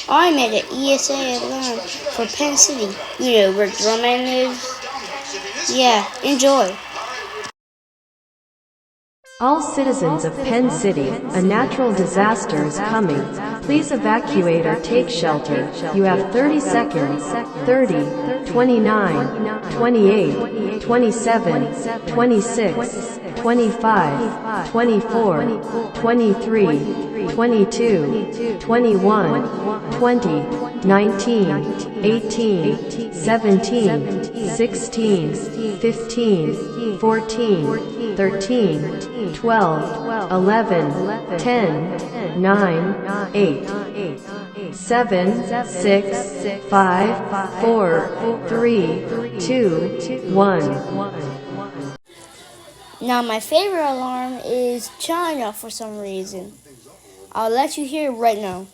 I made an ESA alarm for Penn City. You know where Drawman lives? Yeah, enjoy. All citizens of Penn City, a natural disaster is coming. Please evacuate or take shelter. You have 30 seconds. 30, 29, 28, 27, 26, 25, 24, 23, 22, 21, 20, 19, 18, 17, 16, 15, 14, 13, 12, 11, 10, 9, 8, 7, 6, 5, 4, 3, 2, 1. Now my favorite alarm is China for some reason. I'll let you hear it right now.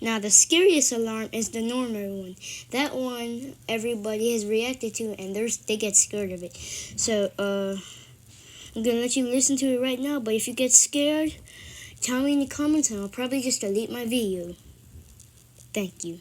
Now the scariest alarm is the normal one. That one everybody has reacted to and they get scared of it. So I'm gonna let you listen to it right now, but if you get scared, tell me in the comments and I'll probably just delete my video. Thank you.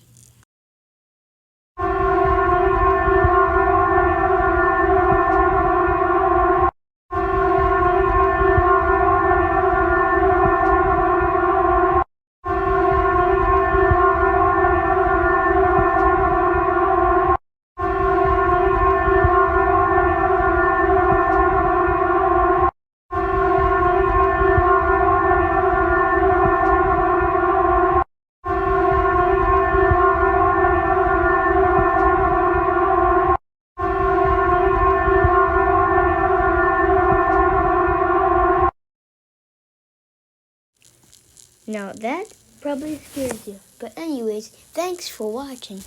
Now that probably scares you. But anyways, thanks for watching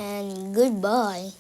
and goodbye.